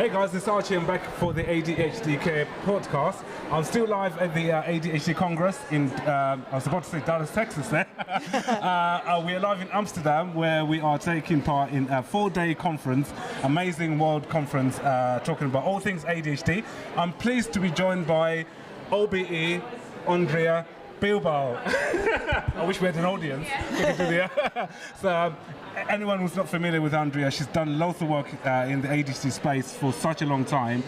Hey guys, it's Archie. I'm back for the ADHD Care podcast. I'm still live at the ADHD Congress in, I was about to say Dallas, Texas there. We are live in Amsterdam where we are taking part in a 4-day conference, amazing world conference talking about all things ADHD. I'm pleased to be joined by OBE, Andrea Bilbow. I wish we had an audience. So, anyone who's not familiar with Andrea, she's done lots of work in the ADHD space for such a long time.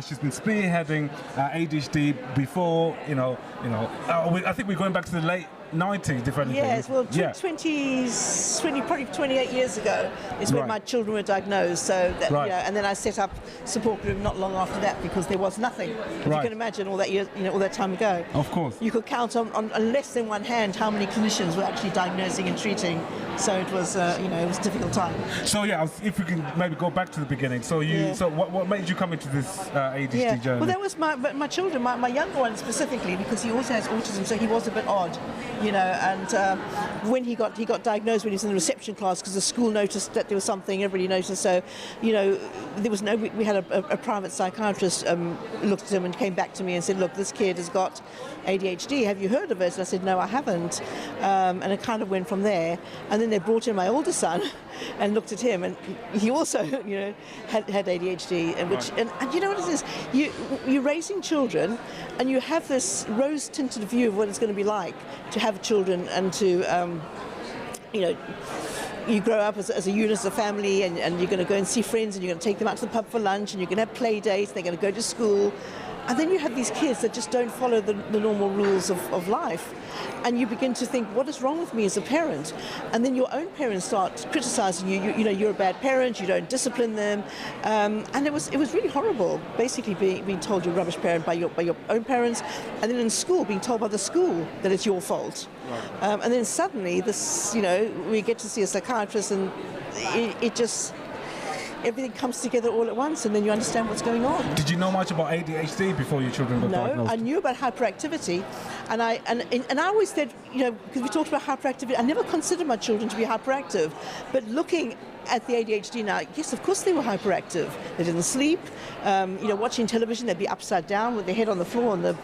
She's been spearheading ADHD before, I think we're going back to the late 90s, if anything. Yes, well, 20, probably 28 years ago is when my children were diagnosed. So, that, and then I set up support group not long after that because there was nothing. You can imagine all that year, all that time ago. Of course. You could count on less than one hand how many clinicians were actually diagnosing and treating. So it was, it was a difficult time. So yeah, if we can maybe go back to the beginning. So so what made you come into this ADHD journey? Well, that was my children, my younger one specifically, because he also has autism, so he was a bit odd. And when he got diagnosed when he was in the reception class, because the school noticed that there was something, everybody noticed. So, there was we had a private psychiatrist looked at him and came back to me and said, look, this kid has got ADHD. Have you heard of it? And I said, no, I haven't. And it kind of went from there. And then they brought in my older son and looked at him, and he also, had ADHD. And you know what it is? You're raising children, and you have this rose-tinted view of what it's going to be like to have children and to, you grow up as a unit, as a family, and you're going to go and see friends, and you're going to take them out to the pub for lunch, and you're going to have play dates, they're going to go to school. And then you have these kids that just don't follow the normal rules of life. And you begin to think, what is wrong with me as a parent? And then your own parents start criticizing you. You're a bad parent, you don't discipline them. And it was really horrible, basically being told you're a rubbish parent by your own parents. And then in school, being told by the school that it's your fault. Right. And then suddenly, we get to see a psychiatrist, and it just... everything comes together all at once, and then you understand what's going on. Did you know much about ADHD before your children got diagnosed? No, I knew about hyperactivity, and I always said, because we talked about hyperactivity, I never considered my children to be hyperactive, but looking at the ADHD now, yes, of course they were hyperactive. They didn't sleep, watching television, they'd be upside down with their head on the floor and the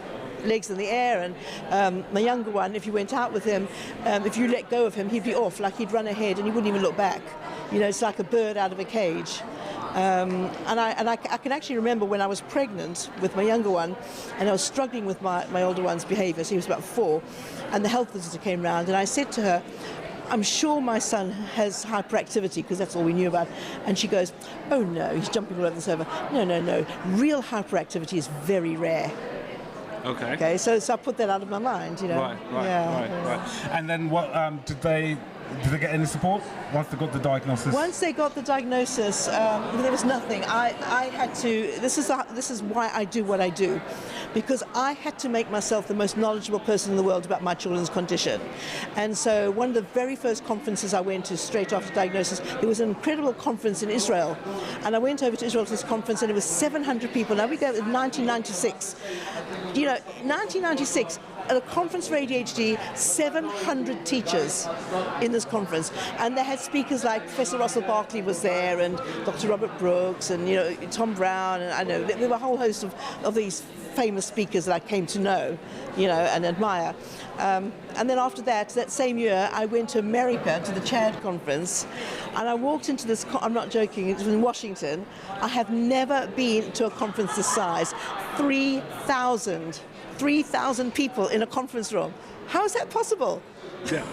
legs in the air. And my younger one, if you went out with him, if you let go of him, he'd be off, like he'd run ahead and he wouldn't even look back. It's like a bird out of a cage. And I can actually remember when I was pregnant with my younger one, and I was struggling with my older one's behaviour. So he was about 4, and the health visitor came round, and I said to her, I'm sure my son has hyperactivity, because that's all we knew about. And she goes, oh no, he's jumping all over the sofa. No, real hyperactivity is very rare. Okay, so I put that out of my mind, Right. And then what did they get any support once they got the diagnosis? Once they got the diagnosis, there was nothing. I had to. This is why I do what I do, because I had to make myself the most knowledgeable person in the world about my children's condition. And so one of the very first conferences I went to straight after diagnosis, there was an incredible conference in Israel, and I went over to Israel to this conference, and it was 700 people. Now we go in 1996. 1996. At a conference for ADHD, 700 teachers in this conference, and they had speakers like Professor Russell Barkley was there, and Dr. Robert Brooks, and Tom Brown, and I know there were a whole host of these famous speakers that I came to know, and admire. And then after that same year, I went to America to the CHAD conference, and I walked into this. I'm not joking. It was in Washington. I have never been to a conference this size. 3,000 people in a conference room. How is that possible? Yeah.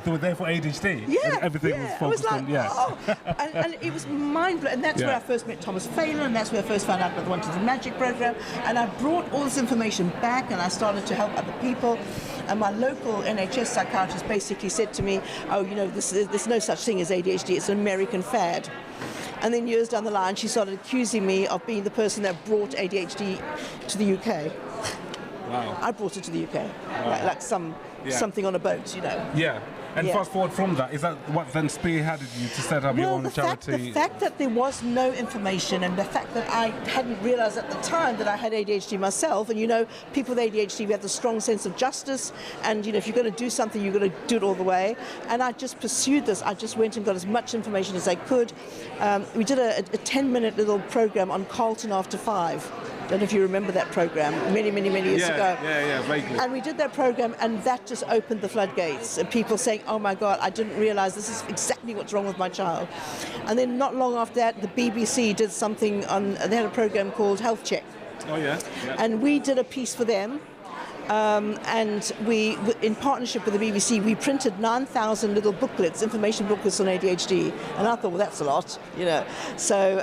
They were there for ADHD. Yeah. Everything was focused on. And it was mind-blowing. And that's where I first met Thomas Phelan, and that's where I first found out about the One to the Magic program. And I brought all this information back, and I started to help other people. And my local NHS psychiatrist basically said to me, there's no such thing as ADHD, it's an American fad. And then years down the line, she started accusing me of being the person that brought ADHD to the UK. Wow. I brought it to the UK, like something on a boat, Yeah. And fast forward from that, is that what then spearheaded you to set up your own charity? The fact that there was no information, and the fact that I hadn't realised at the time that I had ADHD myself, and people with ADHD, we have the strong sense of justice, and if you're going to do something, you're going to do it all the way. And I just pursued this. I just went and got as much information as I could. We did a 10-minute little program on Carlton After 5. I don't know if you remember that program, many years ago. Yeah, vaguely. And we did that program, and that just opened the floodgates. And people saying, "Oh my God, I didn't realise this is exactly what's wrong with my child." And then not long after that, the BBC did something they had a program called Health Check. Oh yeah. And we did a piece for them. And we, in partnership with the BBC, we printed 9,000 little booklets, information booklets on ADHD. And I thought, well, that's a lot, So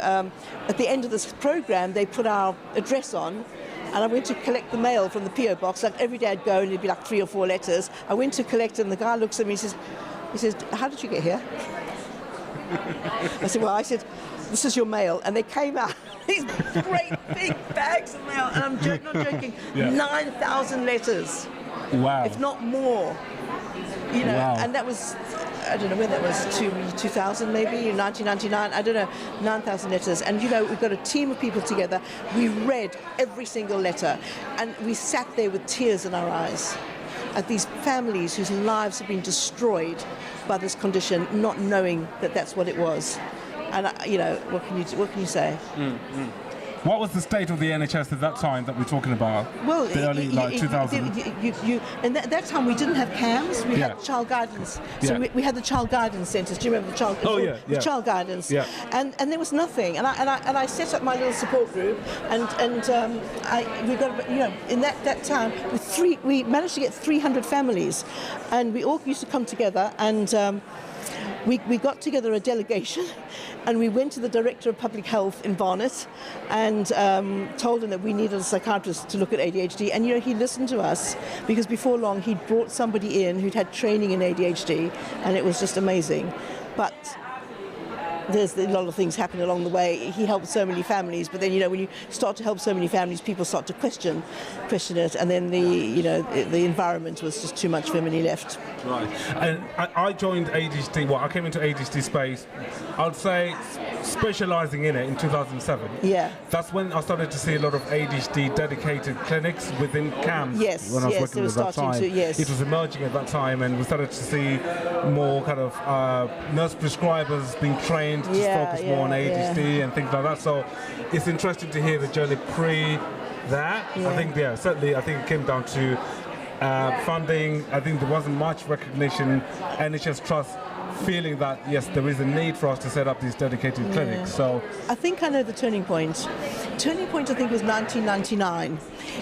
at the end of this program, they put our address on, and I went to collect the mail from the PO box. Like every day I'd go, and it'd be like 3 or 4 letters. I went to collect it, and the guy looks at me, he says, "How did you get here?" I said, "This is your mail." And they came out, these great big bags of mail, and I'm not joking, 9,000 letters. Wow. If not more. Wow. And that was, I don't know when that was, 2000 maybe, 1999, I don't know, 9,000 letters. And we've got a team of people together. We read every single letter, and we sat there with tears in our eyes at these families whose lives have been destroyed by this condition, not knowing that that's what it was. And what can you say? What was the state of the NHS at that time that we're talking about? Well, the early 2000s. And that time we didn't have CAMS. We had child guidance. So we had the child guidance centres. Do you remember the child? The child guidance. Yeah. And there was nothing. And I set up my little support group. And we got in that time we managed to get 300 families, and we all used to come together and. We got together a delegation, and we went to the Director of Public Health in Barnet and told him that we needed a psychiatrist to look at ADHD. And he listened to us, because before long he'd brought somebody in who'd had training in ADHD, and it was just amazing. But there's a lot of things happen along the way. He helped so many families, but then when you start to help so many families, people start to question it, and then the environment was just too much for him, and he left. Right. And I joined ADHD. Well, I came into ADHD space, I'd say, specialising in it in 2007. Yeah. That's when I started to see a lot of ADHD dedicated clinics within CAMS. Yes. When I was working at that time. Yes. It was emerging at that time, and we started to see more kind of nurse prescribers being trained to focus more on ADHD and things like that. So it's interesting to hear the journey pre that. Yeah. I think, certainly, I think it came down to funding. I think there wasn't much recognition. NHS Trust feeling that, yes, there is a need for us to set up these dedicated clinics. So I think I know the turning point. Turning point, I think, was 1999.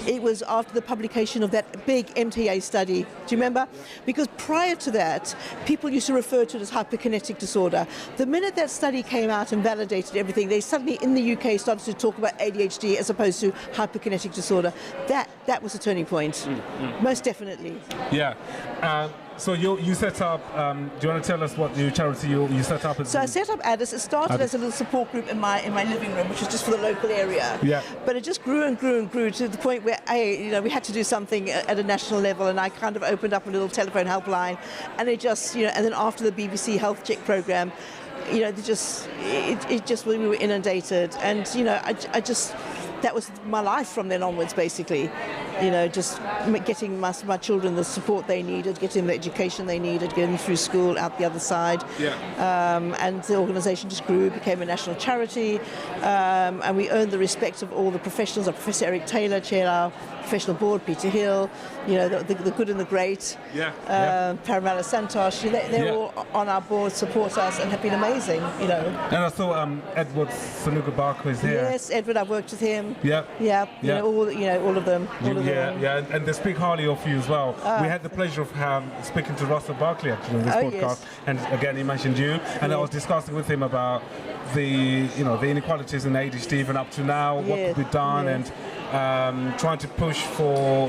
It was after the publication of that big MTA study. Do you remember? Because prior to that, people used to refer to it as hyperkinetic disorder. The minute that study came out and validated everything, they suddenly, in the UK, started to talk about ADHD as opposed to hyperkinetic disorder. That was a turning point. Most definitely. Yeah. So you set up, do you want to tell us what your charity you set up? So I set up ADDISS. It started as a little support group in my living room, which was just for the local area. Yeah. But it just grew and grew and grew to the point where, we had to do something at a national level, and I kind of opened up a little telephone helpline, and it just, and then after the BBC Health Check program, we were inundated, and that was my life from then onwards, basically. Just getting my children the support they needed, getting the education they needed, getting through school, out the other side. Yeah. And the organisation just grew, became a national charity, and we earned the respect of all the professionals, like Professor Eric Taylor, chaired our professional board, Peter Hill, the good and the great, Paramala Santosh, they're all on our board, support us, and have been amazing, And I saw Edward Sanuga Barker is here. Yes, Edward, I've worked with him. Yeah. All of them. And they speak highly of you as well. We had the pleasure of speaking to Russell Barkley actually on this podcast, yes. and again he mentioned you, and I was discussing with him about the inequalities in ADHD even up to now, what could be done, and trying to push for,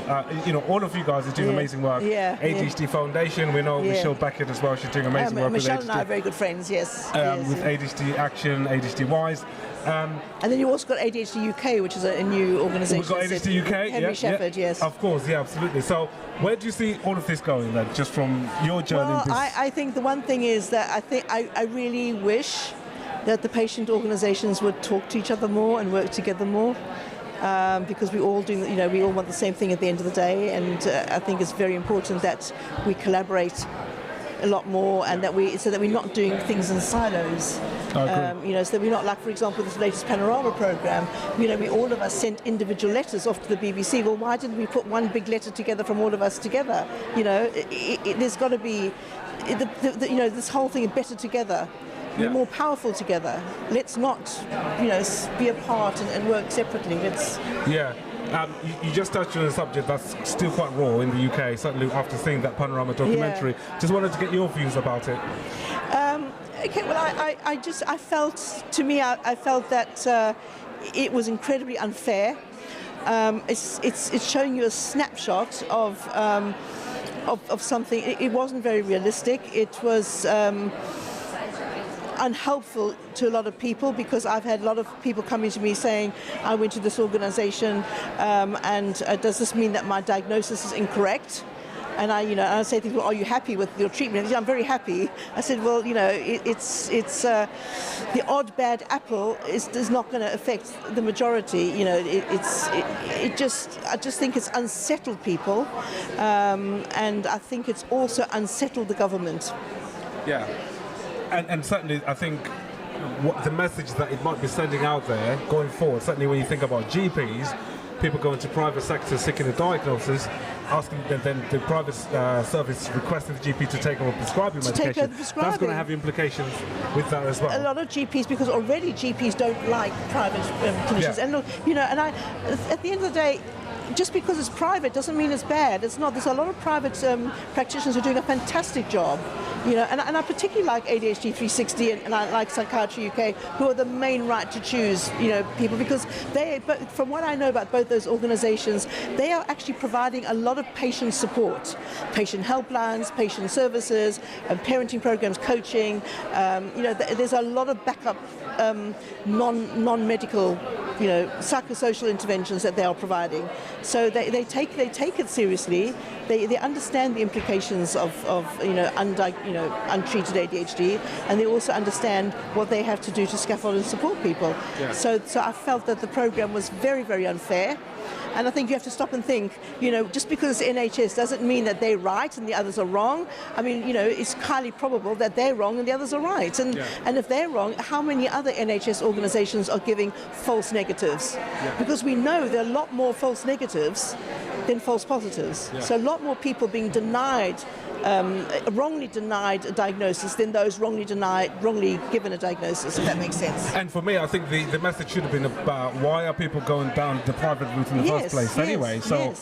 all of you guys are doing amazing work. ADHD Foundation, we know Michelle Beckett as well, she's doing amazing work Michelle with ADHD. and I are very good friends, yes. With ADHD Action, ADHD Wise. And then you also got ADHD UK, which is a new organisation. We've got ADHD UK, Henry Shepherd, yes. Of course, yeah, absolutely. So where do you see all of this going then, just from your journey? Well, I think the one thing is that I really wish that the patient organisations would talk to each other more and work together more. Because we all do, we all want the same thing at the end of the day, and I think it's very important that we collaborate a lot more, and so that we're not doing things in silos. So that we're not, like, for example, this latest Panorama program. We all of us sent individual letters off to the BBC. Well, why didn't we put one big letter together from all of us together? There's got to be, this whole thing is better together. We're more powerful together. Let's not, be apart and work separately. You just touched on a subject that's still quite raw in the UK, certainly after seeing that Panorama documentary. Just wanted to get your views about it. Okay, well, I felt that it was incredibly unfair. It's showing you a snapshot of something. It wasn't very realistic. It was unhelpful to a lot of people, because I've had a lot of people coming to me saying, I went to this organisation and does this mean that my diagnosis is incorrect? And I say to people, are you happy with your treatment? I'm very happy. I said, well, it's the odd bad apple is not going to affect the majority. I just think it's unsettled people, and I think it's also unsettled the government. Yeah. And certainly, I think what the message that it might be sending out there going forward, certainly when you think about GPs, people going to private sector seeking a diagnosis, asking then the private service requesting the GP to take over prescribing medication. That's going to have implications with that as well. A lot of GPs, because already GPs don't like private clinicians, and at the end of the day, just because it's private doesn't mean it's bad. It's not. There's a lot of private practitioners who are doing a fantastic job. And I particularly like ADHD 360 and I like Psychiatry UK, who are the main right to choose, people, because but from what I know about both those organisations, they are actually providing a lot of patient support, patient helplines, patient services, parenting programs, coaching. There's a lot of backup non-medical, psychosocial interventions that they are providing. So they take it seriously. They understand the implications of untreated ADHD, and they also understand what they have to do to scaffold and support people. Yeah. So I felt that the program was very, very unfair. And I think you have to stop and think, just because it's NHS doesn't mean that they're right and the others are wrong. I mean, it's highly probable that they're wrong and the others are right. And if they're wrong, how many other NHS organisations are giving false negatives? Yeah. Because we know there are a lot more false negatives than false positives. Yeah. So a lot more people being denied, wrongly denied a diagnosis than those wrongly given a diagnosis, if that makes sense. And for me, I think the message should have been about why are people going down the private route in the first place anyway. So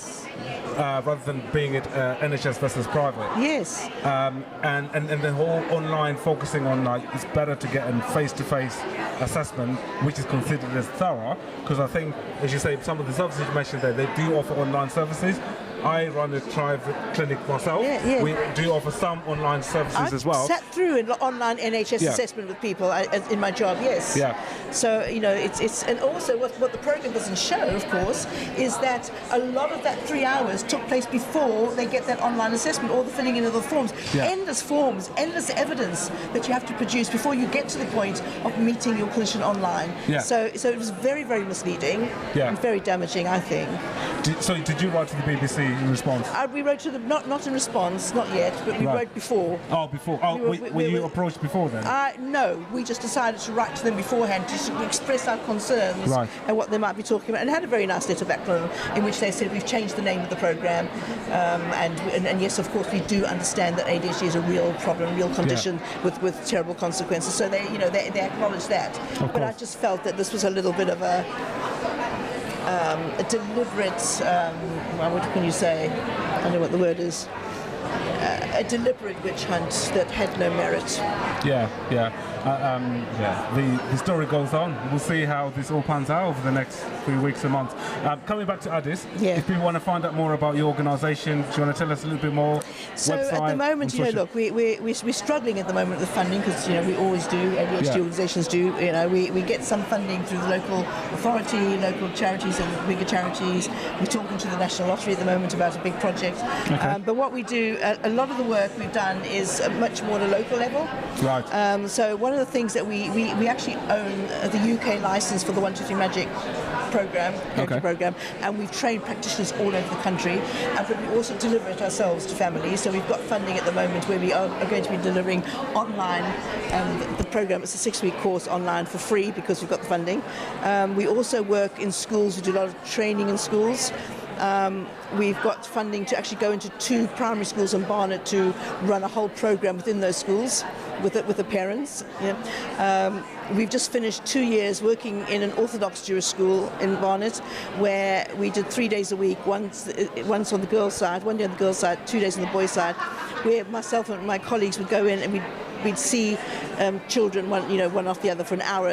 rather than being it NHS versus private. Yes. And the whole online focusing on it's better to get a face-to-face assessment, which is considered as thorough, because I think, as you say, some of the services you mentioned there, they do offer online services. I run a private clinic myself. Yeah. We do offer some online services as well. I've sat through an online NHS assessment with people in my job, yes. Yeah. So, it's and also what the program doesn't show, of course, is that a lot of that 3 hours took place before they get that online assessment, all the filling in of the forms. Yeah. Endless forms, endless evidence that you have to produce before you get to the point of meeting your clinician online. Yeah. So it was very, very misleading and very damaging, I think. Did you write to the BBC in response? We wrote to them, not in response, not yet, but we wrote before. Oh, before. Oh, were you approached before then? No, we just decided to write to them beforehand to express our concerns and what they might be talking about, and had a very nice letter back from them in which they said we've changed the name of the programme, and yes, of course, we do understand that ADHD is a real problem, a real condition with terrible consequences. So they acknowledge that. But I just felt that this was a little bit of a deliberate, what can you say? I don't know what the word is. A deliberate witch hunt that had no merit. Yeah. the story goes on. We'll see how this all pans out over the next few weeks and months. Coming back to ADDISS, if people want to find out more about your organisation, do you want to tell us a little bit more? So website, at the moment, look, we're struggling at the moment with funding because we always do. ADHD organisations do. We get some funding through the local authority, local charities, and bigger charities. We're talking to the National Lottery at the moment about a big project. Okay. But what we do, a lot of the work we've done is much more at a local level. Right. So one of the things that we actually own the UK licence for the 123 Magic program, and we've trained practitioners all over the country, but we also deliver it ourselves to families. So we've got funding at the moment where we are going to be delivering online the program. It's a 6-week course online for free because we've got the funding. We also work in schools. We do a lot of training in schools. We've got funding to actually go into 2 primary schools in Barnet to run a whole program within those schools with the parents. We've just finished 2 years working in an Orthodox Jewish school in Barnet, where we did 3 days a week, once on the girls' side, 1 day on the girls' side, 2 days on the boys' side, where myself and my colleagues would go in and we'd see children one after the other for an hour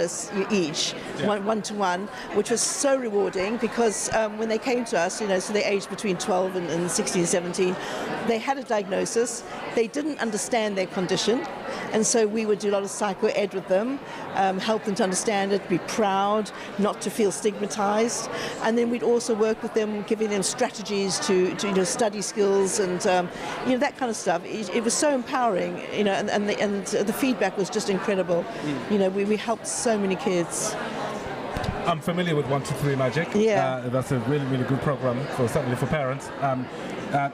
each, one to one, which was so rewarding because when they came to us, so they aged between 12 and 16, 17, they had a diagnosis, they didn't understand their condition, and so we would do a lot of psycho-ed with them, help them to understand it, be proud, not to feel stigmatized, and then we'd also work with them, giving them strategies to study skills and that kind of stuff. It was so empowering, and the feedback was just incredible. We helped so many kids. I'm familiar with 123 Magic. Yeah. That's a really, really good program, certainly for parents.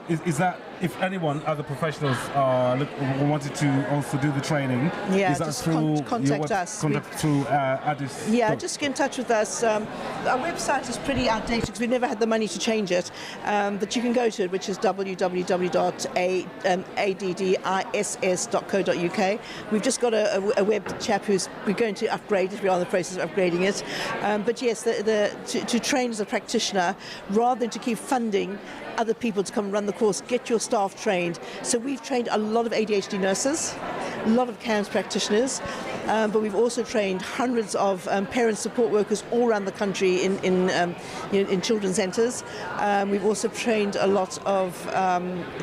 Is that, if anyone, other professionals wanted to also do the training, is that just through contact us. Through ADDISS? Yeah, just get in touch with us. Our website is pretty outdated because we've never had the money to change it, but you can go to it, which is www.ADDISS.co.uk. We've just got a web chap we're going to upgrade it. We're in the process of upgrading it. But yes, to train as a practitioner, rather than to keep funding other people to come and run the course, get your staff trained. So we've trained a lot of ADHD nurses, a lot of CAMS practitioners, but we've also trained hundreds of parent support workers all around the country in children's centres. We've also trained a lot of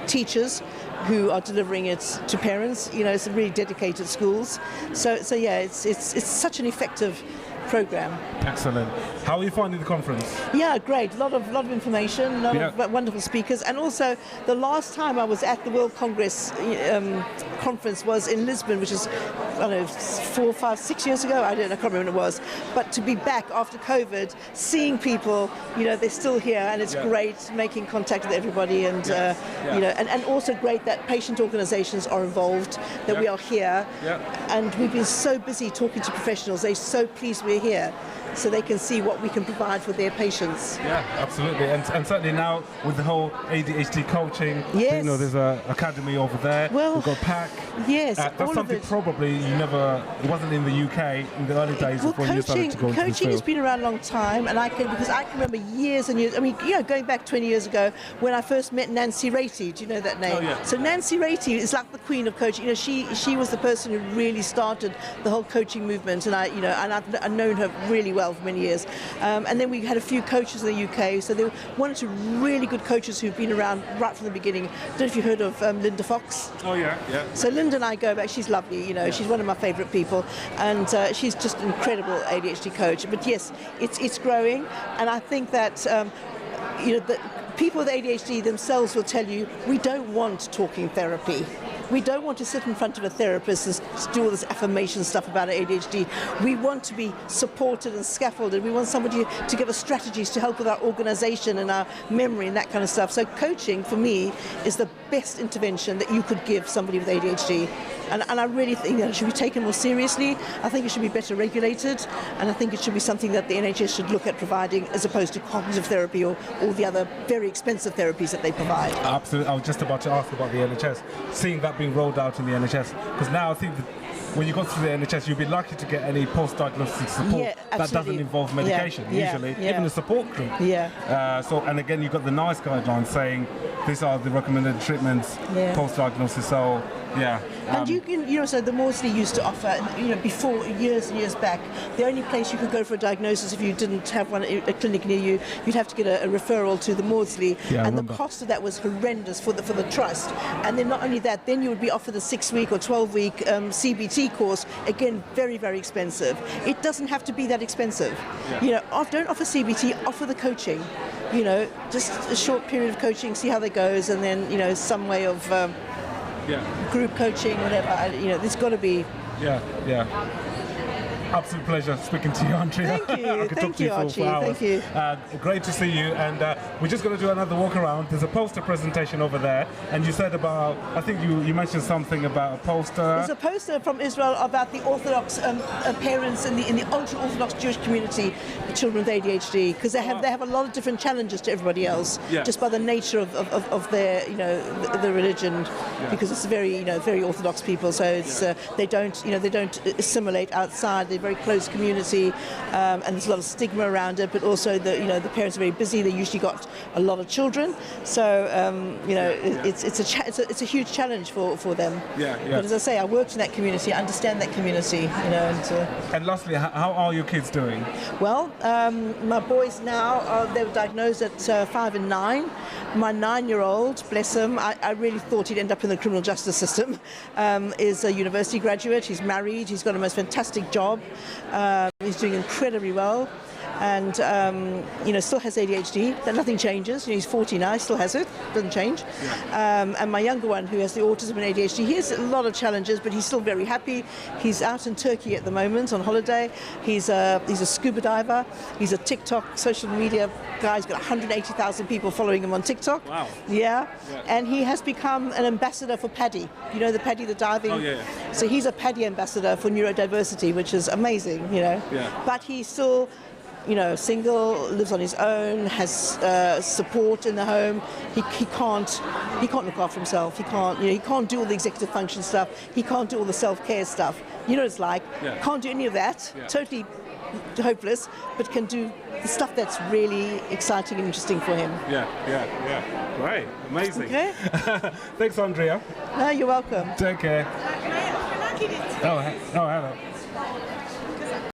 teachers who are delivering it to parents. It's really dedicated schools. So yeah, it's such an effective program. Excellent. How are you finding the conference? Yeah, great. A lot of information, a lot of wonderful speakers, and also the last time I was at the World Congress conference was in Lisbon, which is 4, 5, 6 years ago. I can't remember when it was. But to be back after COVID, seeing people, they're still here, and it's great making contact with everybody, and and also great that patient organisations are involved, that we are here, and we've been so busy talking to professionals. They're so pleased we're here, so they can see what we can provide for their patients. Yeah, absolutely. And certainly now with the whole ADHD coaching, there's an academy over there. Well, we've got PAC. Yes, that's something probably it wasn't in the UK in the early days before you started to go into coaching has been around a long time, and I can remember years and years. Going back 20 years ago when I first met Nancy Ratey. Do you know that name? Oh, yeah. So Nancy Ratey is like the queen of coaching. She was the person who really started the whole coaching movement, and I've known her really well for many years. And then we had a few coaches in the UK. So there were 1 or 2 really good coaches who've been around right from the beginning. I don't know if you heard of Linda Fox. Oh yeah. So Linda and I go back. She's lovely. She's one of my favourite people, and she's just an incredible ADHD coach. But yes, it's growing, and I think that the people with ADHD themselves will tell you we don't want talking therapy. We don't want to sit in front of a therapist and do all this affirmation stuff about ADHD. We want to be supported and scaffolded. We want somebody to give us strategies to help with our organisation and our memory and that kind of stuff. So coaching, for me, is the best intervention that you could give somebody with ADHD. And I really think that it should be taken more seriously. I think it should be better regulated, and I think it should be something that the NHS should look at providing, as opposed to cognitive therapy or all the other very expensive therapies that they provide. Absolutely. I was just about to ask about the NHS, seeing that being rolled out in the NHS, because now I think that when you go through the NHS, you'll be lucky to get any post-diagnostic support that doesn't involve medication, usually, even a support group. Yeah. And again, you've got the NICE guidelines saying these are the recommended treatments post-diagnosis. So, yeah. And you can, so the Maudsley used to offer, before, years and years back, the only place you could go for a diagnosis if you didn't have a clinic near you, you'd have to get a referral to the Maudsley. Yeah, and the cost of that was horrendous for the trust. And then not only that, then you would be offered a 6-week or 12-week CBT course, again, very, very expensive. It doesn't have to be that expensive. Yeah. Don't offer CBT, offer the coaching. Just a short period of coaching, see how that goes, and then, some way of group coaching, whatever. There's got to be. Yeah. Absolute pleasure speaking to you, Andrea. Thank you. I could Thank talk to you, for Archie. hours. Thank you. Great to see you. And we're just going to do another walk around. There's a poster presentation over there. And you said about, I think you mentioned something about a poster. There's a poster from Israel about the Orthodox parents in the ultra-Orthodox Jewish community, the children with ADHD, because they have a lot of different challenges to everybody else, just by the nature of their the religion, because it's very very Orthodox people. So it's they don't assimilate outside. They're a very close community, and there's a lot of stigma around it. But also the parents are very busy. They usually got a lot of children, so it's a huge challenge for them. But as I say, I worked in that community. I understand that community. And lastly, how are your kids doing? Well, my boys now they were diagnosed at 5 and 9. My 9-year-old, bless him, I really thought he'd end up in the criminal justice system. Is a university graduate. He's married. He's got a most fantastic job. He's doing incredibly well, and still has ADHD. But nothing changes. He's 40 now. He still has it. Doesn't change. And my younger one, who has the autism and ADHD, he has a lot of challenges, but he's still very happy. He's out in Turkey at the moment on holiday. He's a scuba diver. He's a TikTok social media guy. He's got 180,000 people following him on TikTok. Wow. Yeah. And he has become an ambassador for PADDI. The PADDI, the diving. Oh, yeah. So he's a PADDI ambassador for neurodiversity, which is amazing. But he's still single, lives on his own, has support in the home. He can't look after himself. He can't do all the executive function stuff. He can't do all the self-care stuff. You know what it's like. Can't do any of that. Totally hopeless, but can do the stuff that's really exciting and interesting for him. Great, amazing. Okay. Thanks, Andrea. No, you're welcome. Take care. Oh, hello.